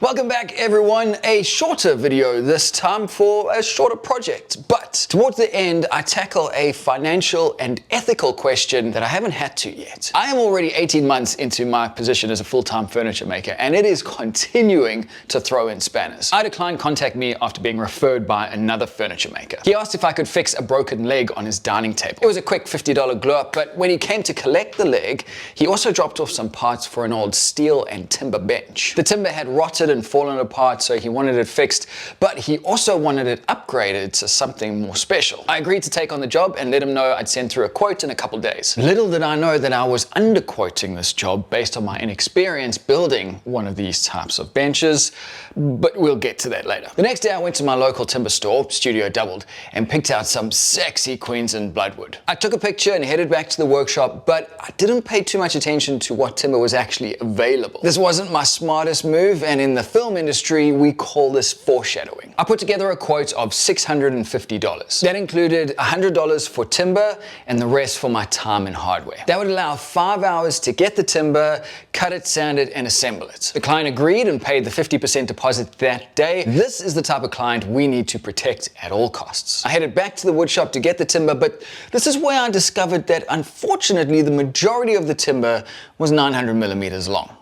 Welcome back everyone, a shorter video this time for a shorter project, but towards the end I tackle a financial and ethical question that I haven't had to yet. I am already 18 months into my position as a full-time furniture maker and it is continuing to throw in spanners. I had a client contact me after being referred by another furniture maker. He asked if I could fix a broken leg on his dining table. It was a quick $50 glue up, but when he came to collect the leg, he also dropped off some parts for an old steel and timber bench. The timber had rotted and fallen apart, so he wanted it fixed, but he also wanted it upgraded to something more special. I agreed to take on the job and let him know I'd send through a quote in a couple days. Little did I know that I was underquoting this job based on my inexperience building one of these types of benches, but we'll get to that later. The next day I went to my local timber store, Studio Doubled, and picked out some sexy Queens and Bloodwood. I took a picture and headed back to the workshop, but I didn't pay too much attention to what timber was actually available. This wasn't my smartest move, and in the film industry, we call this foreshadowing. I put together a quote of $650. That included $100 for timber and the rest for my time and hardware. That would allow 5 hours to get the timber, cut it, sand it, and assemble it. The client agreed and paid the 50% deposit that day. This is the type of client we need to protect at all costs. I headed back to the woodshop to get the timber, but this is where I discovered that unfortunately the majority of the timber was 900 millimeters long,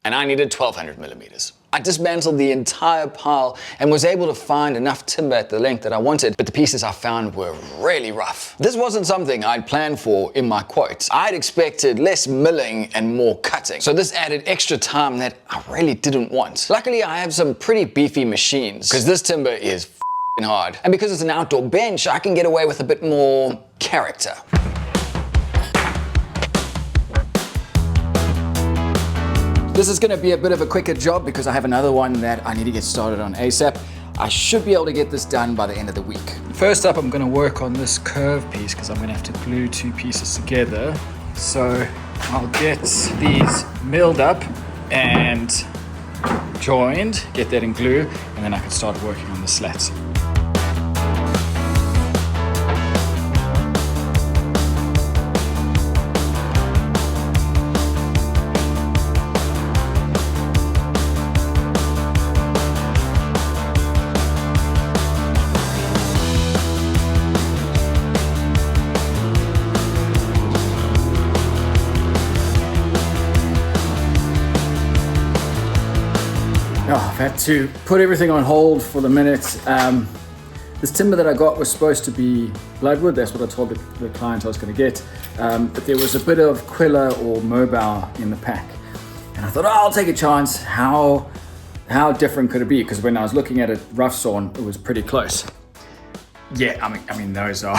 and I needed 1200 millimeters. I dismantled the entire pile and was able to find enough timber at the length that I wanted, but the pieces I found were really rough. This wasn't something I'd planned for in my quotes. I'd expected less milling and more cutting, so this added extra time that I really didn't want. Luckily, I have some pretty beefy machines, because this timber is f***ing hard. And because it's an outdoor bench, I can get away with a bit more character. This is going to be a bit of a quicker job because I have another one that I need to get started on ASAP. I should be able to get this done by the end of the week. First up, I'm going to work on this curve piece because I'm going to have to glue two pieces together. So I'll get these milled up and joined, get that in glue, and then I can start working on the slats. I've had to put everything on hold for the minute. This timber that I got was supposed to be Bloodwood. That's what I told the client I was going to get. But there was a bit of Quilla or Mobile in the pack. And I thought, oh, I'll take a chance. How different could it be? Because when I was looking at it rough sawn, it was pretty close. Yeah, I mean those are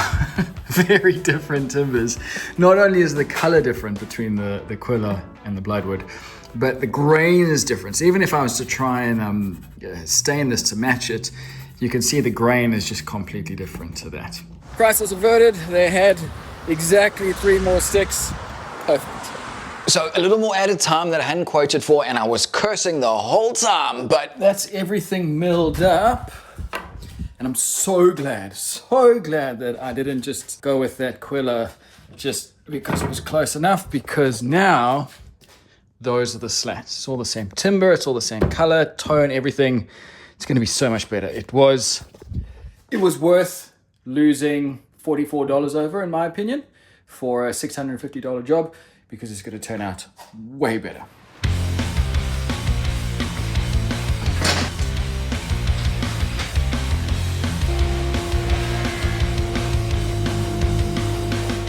very different timbers. Not only is the color different between the Quilla and the Bloodwood, but the grain is different. So even if I was to try and stain this to match it, you can see the grain is just completely different to that. Crisis averted. They had exactly 3 more sticks. Perfect. So a little more added time that I hadn't quoted for, and I was cursing the whole time, but that's everything milled up. And I'm so glad that I didn't just go with that Quilla just because it was close enough, because now those are the slats. It's all the same timber, it's all the same color, tone, everything. It's going to be so much better. It was worth losing $44 over, in my opinion, for a $650 job, because it's going to turn out way better.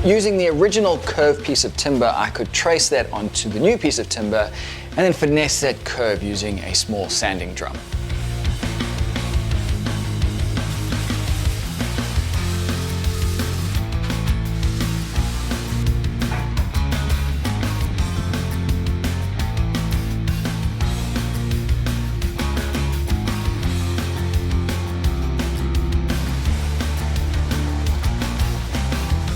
Using the original curved piece of timber, I could trace that onto the new piece of timber and then finesse that curve using a small sanding drum.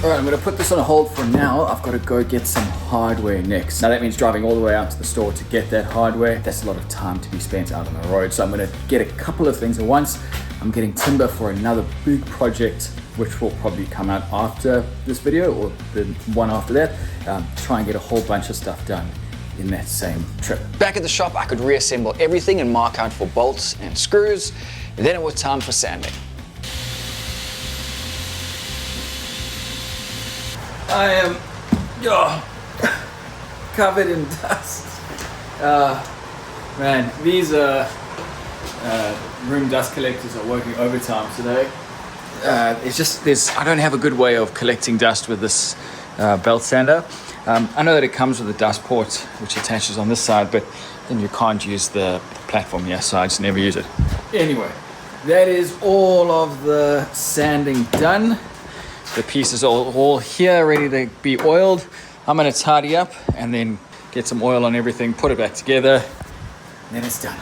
All right, I'm gonna put this on a hold for now. I've got to go get some hardware next. Now that means driving all the way out to the store to get that hardware. That's a lot of time to be spent out on the road. So I'm gonna get a couple of things at once. I'm getting timber for another big project, which will probably come out after this video or the one after that. Try and get a whole bunch of stuff done in that same trip. Back at the shop, I could reassemble everything and mark out for bolts and screws. And then it was time for sanding. I am covered in dust. Man, these room dust collectors are working overtime today. I don't have a good way of collecting dust with this belt sander. I know that it comes with a dust port which attaches on this side, but then you can't use the platform here, so I just never use it. Anyway, that is all of the sanding done. The pieces are all here, ready to be oiled. I'm gonna tidy up and then get some oil on everything, put it back together, and then it's done.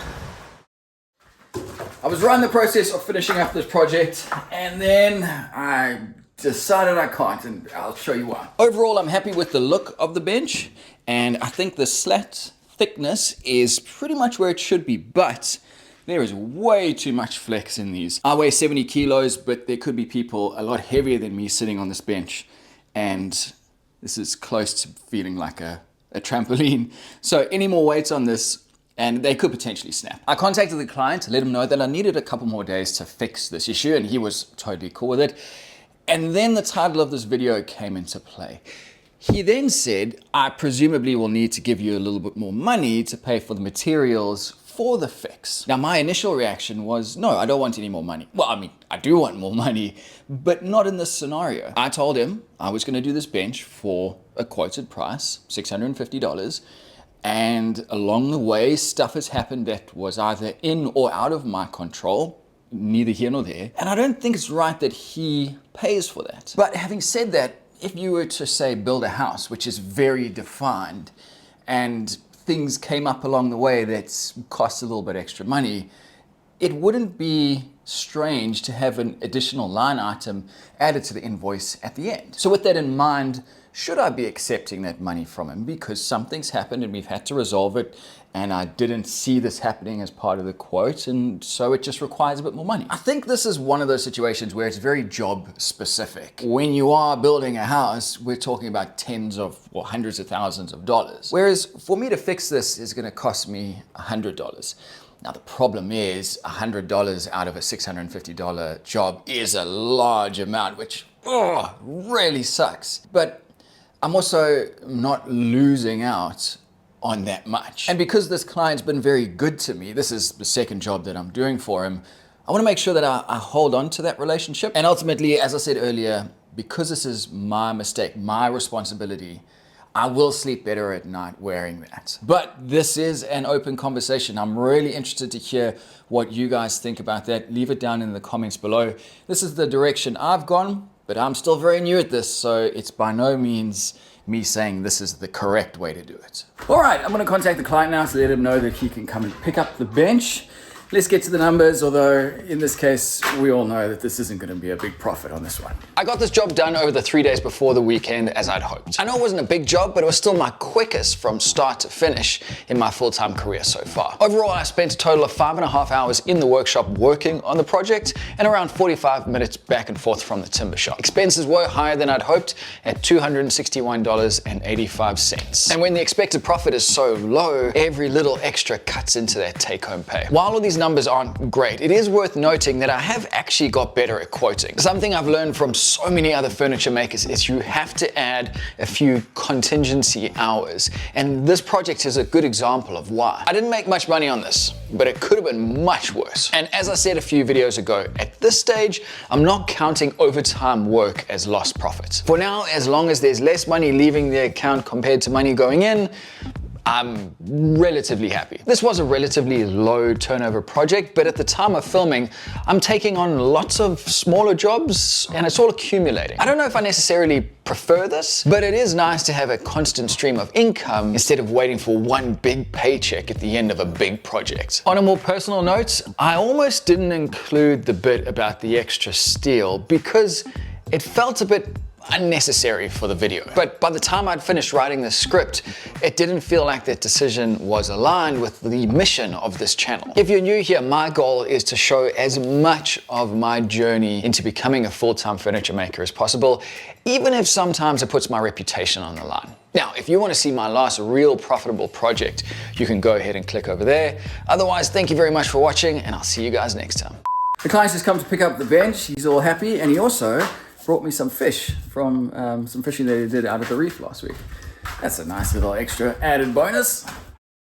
I was right in the process of finishing up this project, and then I decided I can't, and I'll show you why. Overall, I'm happy with the look of the bench, and I think the slat thickness is pretty much where it should be, but there is way too much flex in these. I weigh 70 kilos, but there could be people a lot heavier than me sitting on this bench, and this is close to feeling like a trampoline. So any more weights on this, and they could potentially snap. I contacted the client to let him know that I needed a couple more days to fix this issue, and he was totally cool with it. And then the title of this video came into play. He then said, I presumably will need to give you a little bit more money to pay for the materials for the fix. Now, my initial reaction was, no, I don't want any more money. Well, I mean, I do want more money, but not in this scenario. I told him I was gonna do this bench for a quoted price, $650. And along the way, stuff has happened that was either in or out of my control, neither here nor there. And I don't think it's right that he pays for that. But having said that, if you were to say build a house, which is very defined, and things came up along the way that cost a little bit extra money, it wouldn't be strange to have an additional line item added to the invoice at the end. So with that in mind, should I be accepting that money from him because something's happened and we've had to resolve it, and I didn't see this happening as part of the quote, and so it just requires a bit more money? I think this is one of those situations where it's very job specific. When you are building a house, we're talking about tens of or hundreds of thousands of dollars. Whereas for me to fix this is gonna cost me $100. Now the problem is $100 out of a $650 job is a large amount, which really sucks. But I'm also not losing out on that much. And because this client's been very good to me, this is the second job that I'm doing for him, I wanna make sure that I hold on to that relationship. And ultimately, as I said earlier, because this is my mistake, my responsibility, I will sleep better at night wearing that. But this is an open conversation. I'm really interested to hear what you guys think about that. Leave it down in the comments below. This is the direction I've gone, but I'm still very new at this, so it's by no means me saying this is the correct way to do it. All right, I'm gonna contact the client now to let him know that he can come and pick up the bench. Let's get to the numbers, although in this case, we all know that this isn't gonna be a big profit on this one. I got this job done over the 3 days before the weekend as I'd hoped. I know it wasn't a big job, but it was still my quickest from start to finish in my full-time career so far. Overall, I spent a total of 5.5 hours in the workshop working on the project and around 45 minutes back and forth from the timber shop. Expenses were higher than I'd hoped at $261.85. And when the expected profit is so low, every little extra cuts into that take-home pay. While all these numbers aren't great, it is worth noting that I have actually got better at quoting. Something I've learned from so many other furniture makers is you have to add a few contingency hours, and this project is a good example of why. I didn't make much money on this, but it could have been much worse. And as I said a few videos ago, at this stage, I'm not counting overtime work as lost profit. For now, as long as there's less money leaving the account compared to money going in, I'm relatively happy. This was a relatively low turnover project, but at the time of filming, I'm taking on lots of smaller jobs and it's all accumulating. I don't know if I necessarily prefer this, but it is nice to have a constant stream of income instead of waiting for one big paycheck at the end of a big project. On a more personal note, I almost didn't include the bit about the extra steel because it felt a bit unnecessary for the video. But by the time I'd finished writing the script, it didn't feel like that decision was aligned with the mission of this channel. If you're new here, my goal is to show as much of my journey into becoming a full-time furniture maker as possible, even if sometimes it puts my reputation on the line. Now, if you want to see my last real profitable project, you can go ahead and click over there. Otherwise, thank you very much for watching, and I'll see you guys next time. The client's just come to pick up the bench. He's all happy, and he also brought me some fish from some fishing that he did out of the reef last week. That's a nice little extra added bonus.